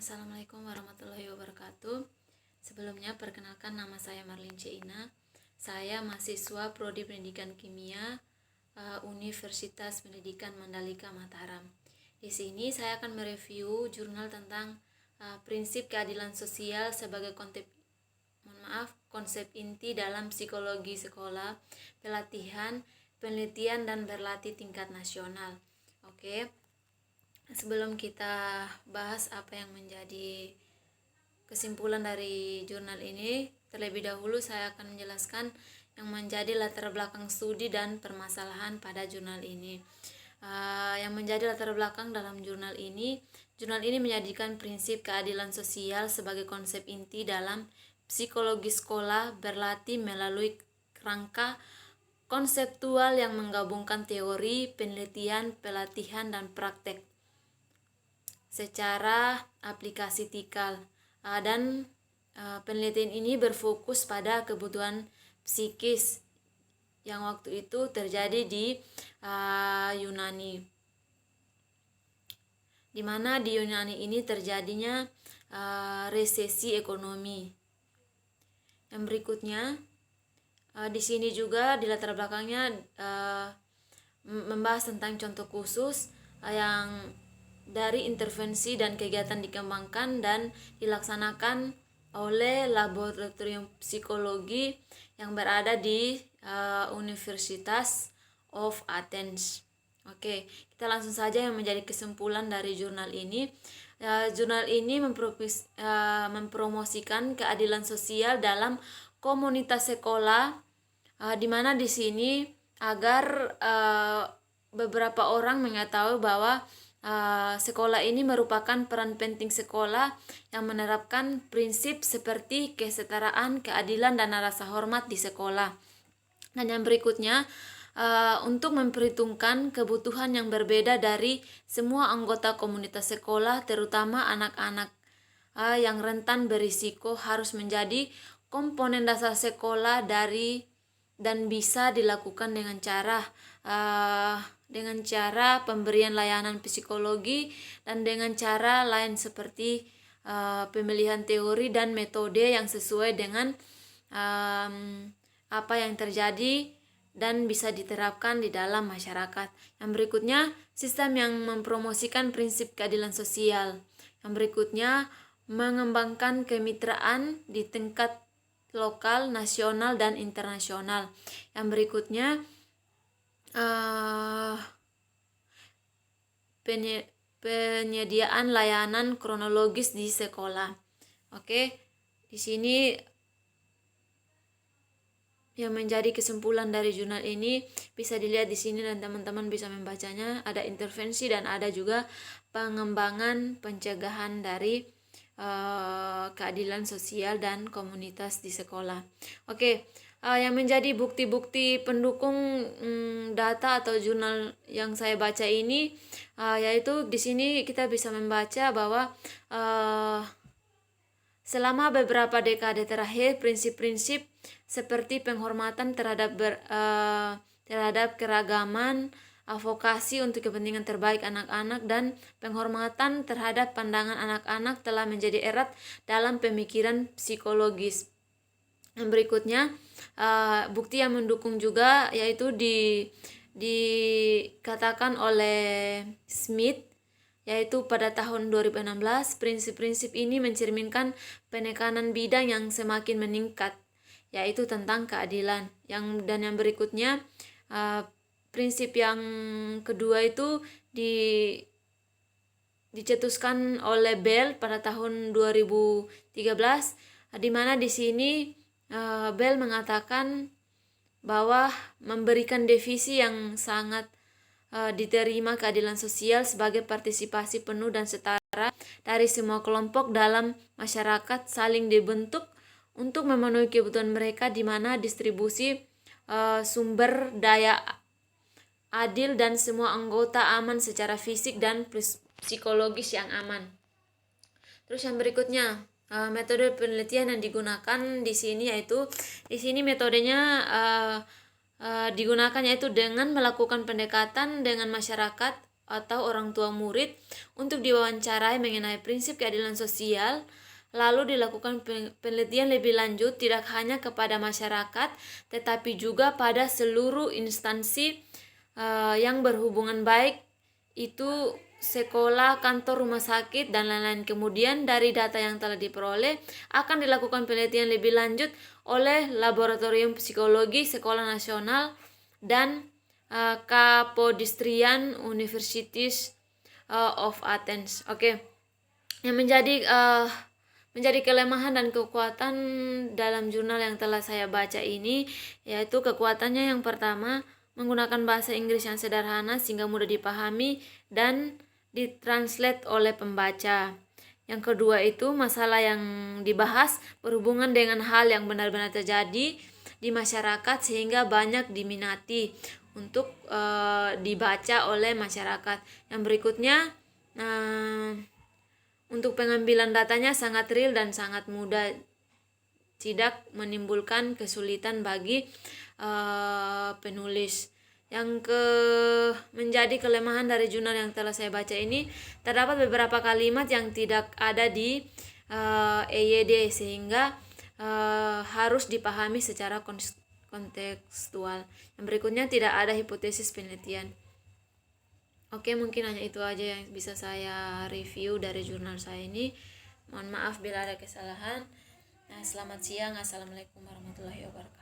Assalamualaikum warahmatullahi wabarakatuh. Sebelumnya perkenalkan, nama saya Marlin Ceina. Saya mahasiswa Prodi Pendidikan Kimia Universitas Pendidikan Mandalika Mataram. Di sini saya akan mereview jurnal tentang prinsip keadilan sosial sebagai konsep inti dalam psikologi sekolah, pelatihan, penelitian dan berlatih tingkat nasional. Oke. Sebelum kita bahas apa yang menjadi kesimpulan dari jurnal ini, terlebih dahulu saya akan menjelaskan yang menjadi latar belakang studi dan permasalahan pada jurnal ini. Yang menjadi latar belakang dalam jurnal ini menjadikan prinsip keadilan sosial sebagai konsep inti dalam psikologi sekolah berlatih melalui rangka konseptual yang menggabungkan teori, penelitian, pelatihan, dan praktek secara aplikasi tikal, dan penelitian ini berfokus pada kebutuhan psikis yang waktu itu terjadi di Yunani, di mana di Yunani ini terjadinya resesi ekonomi. Yang berikutnya di sini juga di latar belakangnya membahas tentang contoh khusus yang dari intervensi dan kegiatan dikembangkan dan dilaksanakan oleh laboratorium psikologi yang berada di Universitas of Athens. Oke, kita langsung saja yang menjadi kesimpulan dari jurnal ini. Jurnal ini mempromosikan keadilan sosial dalam komunitas sekolah, di mana di sini agar beberapa orang mengetahui bahwa sekolah ini merupakan peran penting sekolah yang menerapkan prinsip seperti kesetaraan, keadilan, dan rasa hormat di sekolah. Dan yang berikutnya, untuk memperhitungkan kebutuhan yang berbeda dari semua anggota komunitas sekolah, terutama anak-anak yang rentan berisiko, harus menjadi komponen dasar sekolah dan bisa dilakukan dengan cara pemberian layanan psikologi dan dengan cara lain seperti pemilihan teori dan metode yang sesuai dengan apa yang terjadi dan bisa diterapkan di dalam masyarakat. Yang berikutnya, sistem yang mempromosikan prinsip keadilan sosial. Yang berikutnya, mengembangkan kemitraan di tingkat lokal, nasional, dan internasional. Yang berikutnya, penyediaan layanan kronologis di sekolah. Oke, di sini yang menjadi kesimpulan dari jurnal ini bisa dilihat di sini dan teman-teman bisa membacanya. Ada intervensi dan ada juga pengembangan pencegahan dari keadilan sosial dan komunitas di sekolah. Oke, yang menjadi bukti-bukti pendukung data atau jurnal yang saya baca ini, yaitu di sini kita bisa membaca bahwa selama beberapa dekade terakhir prinsip-prinsip seperti penghormatan terhadap keragaman, advokasi untuk kepentingan terbaik anak-anak, dan penghormatan terhadap pandangan anak-anak telah menjadi erat dalam pemikiran psikologis. Yang berikutnya, bukti yang mendukung juga yaitu dikatakan oleh Smith, yaitu pada tahun 2016 prinsip-prinsip ini mencerminkan penekanan bidang yang semakin meningkat, yaitu tentang keadilan. Dan yang berikutnya, prinsip yang kedua itu dicetuskan oleh Bell pada tahun 2013, di mana di sini Bell mengatakan bahwa memberikan definisi yang sangat diterima keadilan sosial sebagai partisipasi penuh dan setara dari semua kelompok dalam masyarakat saling dibentuk untuk memenuhi kebutuhan mereka, di mana distribusi sumber daya adil dan semua anggota aman secara fisik dan psikologis yang aman. Terus yang berikutnya, metode penelitian yang digunakan di sini yaitu metodenya digunakan yaitu dengan melakukan pendekatan dengan masyarakat atau orang tua murid untuk diwawancarai mengenai prinsip keadilan sosial. Lalu dilakukan penelitian lebih lanjut tidak hanya kepada masyarakat tetapi juga pada seluruh instansi yang berhubungan, baik itu sekolah, kantor, rumah sakit, dan lain-lain. Kemudian dari data yang telah diperoleh akan dilakukan penelitian lebih lanjut oleh Laboratorium Psikologi Sekolah Nasional dan Kapodistrian Universities of Athens. Yang menjadi kelemahan dan kekuatan dalam jurnal yang telah saya baca ini, yaitu kekuatannya yang pertama, menggunakan bahasa Inggris yang sederhana sehingga mudah dipahami dan ditranslate oleh pembaca. Yang kedua itu masalah yang dibahas berhubungan dengan hal yang benar-benar terjadi di masyarakat sehingga banyak diminati untuk dibaca oleh masyarakat. Yang berikutnya, untuk pengambilan datanya sangat real dan sangat mudah, tidak menimbulkan kesulitan bagi penulis. Yang menjadi kelemahan dari jurnal yang telah saya baca ini, terdapat beberapa kalimat yang tidak ada di EYD sehingga harus dipahami secara kontekstual. Yang berikutnya, tidak ada hipotesis penelitian. Mungkin hanya itu aja yang bisa saya review dari jurnal saya ini. Mohon maaf bila ada kesalahan. Selamat siang. Assalamualaikum warahmatullahi wabarakatuh.